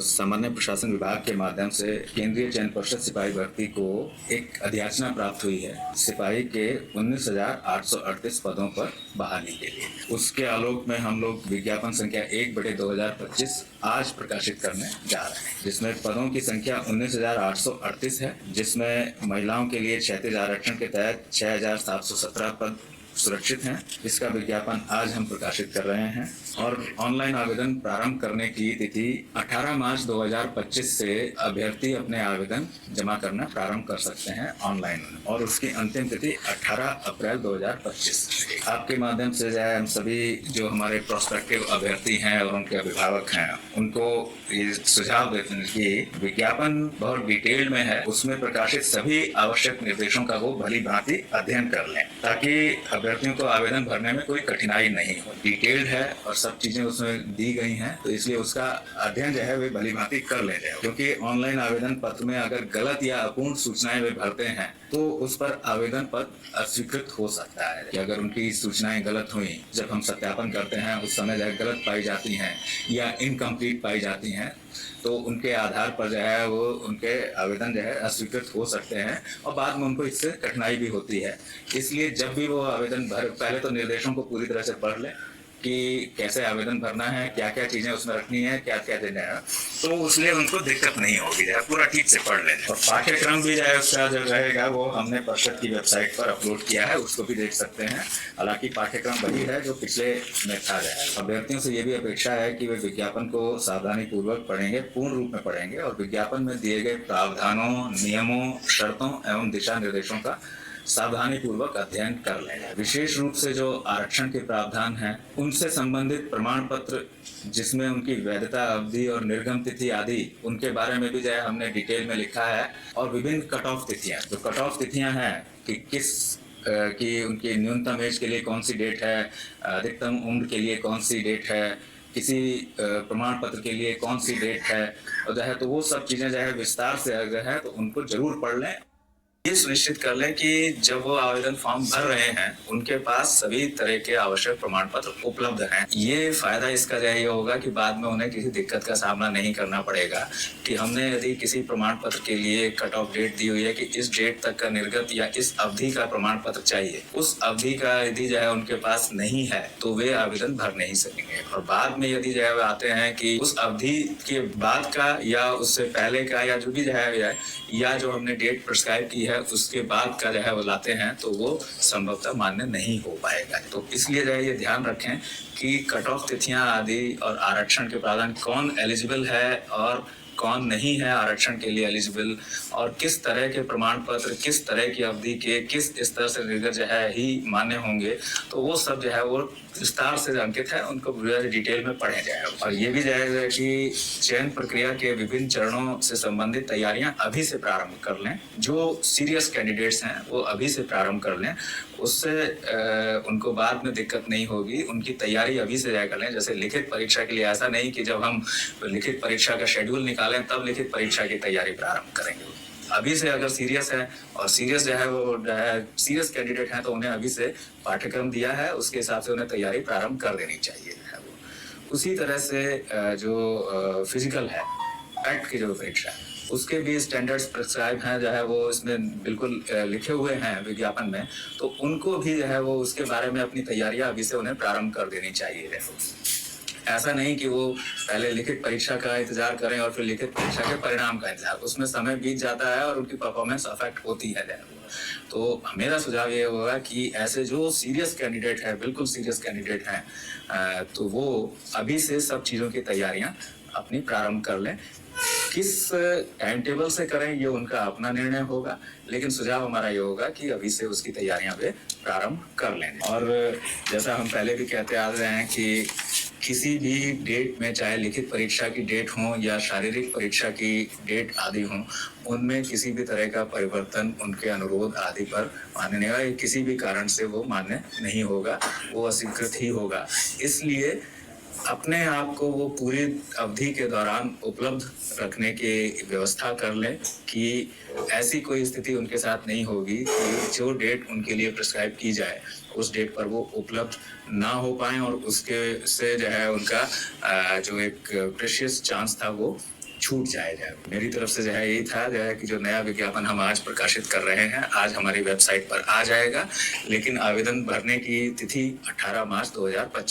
सामान्य प्रशासन विभाग के माध्यम से केंद्रीय चयन पर्षद सिपाही भर्ती को एक अधियाचना प्राप्त हुई है सिपाही के 19,838 पदों पर बहाली के लिए। उसके आलोक में हम लोग विज्ञापन संख्या 1/2025 आज प्रकाशित करने जा रहे हैं, जिसमें पदों की संख्या 19,838 है, जिसमें महिलाओं के लिए क्षैतिज आरक्षण के तहत 6,717 पद सुरक्षित हैं। इसका विज्ञापन आज हम प्रकाशित कर रहे हैं और ऑनलाइन आवेदन प्रारंभ करने की तिथि 18 मार्च 2025 से अभ्यर्थी अपने आवेदन जमा करना प्रारंभ कर सकते हैं ऑनलाइन, और उसकी अंतिम तिथि 18 अप्रैल 2025। आपके माध्यम से हम सभी जो हमारे प्रोस्पेक्टिव अभ्यर्थी हैं और उनके अभिभावक हैं उनको ये सुझाव देते हैं कि विज्ञापन बहुत डिटेल में है, उसमें प्रकाशित सभी आवश्यक निर्देशों का वो भली भांति अध्ययन कर लें ताकि अभ्यर्थियों को आवेदन भरने में कोई कठिनाई नहीं हो। डिटेल्ड है और सब चीजें उसमें दी गई हैं, तो इसलिए उसका अध्ययन जो है वे भली भांति कर ले जाए, क्योंकि ऑनलाइन आवेदन पत्र में अगर गलत या अपूर्ण सूचनाएं वे भरते हैं तो उस पर आवेदन पत्र अस्वीकृत हो सकता है कि अगर उनकी सूचनाएं गलत हुई, जब हम सत्यापन करते हैं उस समय जो गलत पाई जाती हैं या इनकम्प्लीट पाई जाती हैं, तो उनके आधार पर जो है वो उनके आवेदन जो है अस्वीकृत हो सकते हैं और बाद में उनको इससे कठिनाई भी होती है। इसलिए जब भी वो आवेदन पहले तो निर्देशों को पूरी तरह से पढ़ लें कि कैसे आवेदन भरना है, क्या क्या चीजें उसमें रखनी है, क्या क्या देना है, तो इसलिए उनको दिक्कत नहीं होगी, पूरा ठीक से पढ़ लें। और पाठ्यक्रम भी जो है उसका जो रहेगा वो हमने परिषद की वेबसाइट पर अपलोड किया है, उसको भी देख सकते हैं। हालांकि पाठ्यक्रम वही है जो पिछले में था। अभ्यर्थियों से ये भी अपेक्षा है कि वे विज्ञापन को सावधानी पूर्वक पढ़ेंगे, पूर्ण रूप में पढ़ेंगे और विज्ञापन में दिए गए प्रावधानों, नियमों, शर्तों एवं दिशा निर्देशों का सावधानी पूर्वक अध्ययन कर लेंगे। विशेष रूप से जो आरक्षण के प्रावधान हैं उनसे संबंधित प्रमाण पत्र जिसमें उनकी वैधता अवधि और निर्गम तिथि आदि, उनके बारे में भी जो है हमने डिटेल में लिखा है। और विभिन्न कट ऑफ तिथियां, जो कट ऑफ तिथियां हैं कि किस की उनकी न्यूनतम एज के लिए कौन सी डेट है, अधिकतम उम्र के लिए कौन सी डेट है, किसी प्रमाण पत्र के लिए कौन सी डेट है, और जो है तो वो सब चीजें जो है विस्तार से अगर है तो उनको जरूर पढ़ लें। ये सुनिश्चित कर लें कि जब वो आवेदन फॉर्म भर रहे हैं उनके पास सभी तरह के आवश्यक प्रमाण पत्र उपलब्ध हैं। ये फायदा इसका ये होगा कि बाद में उन्हें किसी दिक्कत का सामना नहीं करना पड़ेगा कि हमने यदि किसी प्रमाण पत्र के लिए कट ऑफ डेट दी हुई है कि इस डेट तक का निर्गत या इस अवधि का प्रमाण पत्र चाहिए, उस अवधि का यदि जो है उनके पास नहीं है तो वे आवेदन भर नहीं सकेंगे। और बाद में यदि जो है आते हैं कि उस अवधि के बाद का या उससे पहले का या जो भी जो है या जो हमने डेट प्रिस्क्राइब की है उसके बाद का जो है वो लाते हैं तो वो संभवतः मान्य नहीं हो पाएगा। तो इसलिए जो है ये ध्यान रखें कि कट ऑफ तिथियां आदि और आरक्षण के प्रावधान, कौन एलिजिबल है और कौन नहीं है आरक्षण के लिए एलिजिबल, और किस तरह के प्रमाण पत्र किस तरह की अवधि के किस स्तर से निर्गत जो है ही मान्य होंगे, तो वो सब जो है वो विस्तार से अंकित है, उनको डिटेल में पढ़े जाए। और ये भी जाएगा कि चयन प्रक्रिया के विभिन्न चरणों से संबंधित तैयारियां अभी से प्रारंभ कर लें। जो सीरियस कैंडिडेट्स हैं वो अभी से प्रारंभ कर लें, उससे उनको बाद में दिक्कत नहीं होगी। उनकी तैयारी अभी से जाए कर लें। जैसे लिखित परीक्षा के लिए ऐसा नहीं कि जब हम लिखित परीक्षा का शेड्यूल निकालें तब लिखित परीक्षा की तैयारी प्रारंभ करेंगे। अभी से अगर सीरियस है और सीरियस जो है वो सीरियस कैंडिडेट हैं तो उन्हें अभी से पाठ्यक्रम दिया है, उसके हिसाब से उन्हें तैयारी प्रारंभ कर देनी चाहिए है वो। उसी तरह से जो फिजिकल है, पैक्ट की जो परीक्षा है उसके भी स्टैंडर्ड्स प्रिस्क्राइब हैं, जो है वो इसमें बिल्कुल लिखे हुए हैं विज्ञापन में, तो उनको भी जो है वो उसके बारे में अपनी तैयारियां अभी से उन्हें प्रारंभ कर देनी चाहिए। ऐसा नहीं कि वो पहले लिखित परीक्षा का इंतजार करें और फिर लिखित परीक्षा के परिणाम का इंतजार, उसमें समय बीत जाता है और उनकी परफॉर्मेंस अफेक्ट होती है। तो मेरा सुझाव ये होगा कि ऐसे जो सीरियस कैंडिडेट है, बिल्कुल सीरियस कैंडिडेट हैं, तो वो अभी से सब चीज़ों की तैयारियां अपनी प्रारंभ कर लें। किस टाइम टेबल से करें ये उनका अपना निर्णय होगा, लेकिन सुझाव हमारा ये होगा कि अभी से उसकी तैयारियां वे प्रारंभ कर लें। और जैसा हम पहले भी कहते आ रहे हैं कि किसी भी डेट में, चाहे लिखित परीक्षा की डेट हो या शारीरिक परीक्षा की डेट आदि हो, उनमें किसी भी तरह का परिवर्तन उनके अनुरोध आदि पर मान्य नहीं होगा। किसी भी कारण से वो मान्य नहीं होगा, वो अस्वीकृत ही होगा। इसलिए अपने आप को वो पूरी अवधि के दौरान उपलब्ध रखने की व्यवस्था कर लें कि ऐसी कोई स्थिति उनके साथ नहीं होगी कि जो डेट उनके लिए प्रिस्क्राइब की जाए उस डेट पर वो उपलब्ध ना हो पाए और उसके से जो है उनका जो एक प्रेशियस चांस था वो छूट जाए। मेरी तरफ से जो है यही था जो है कि जो नया विज्ञापन हम आज प्रकाशित कर रहे हैं आज हमारी वेबसाइट पर आ जाएगा, लेकिन आवेदन भरने की तिथि 18 मार्च 2025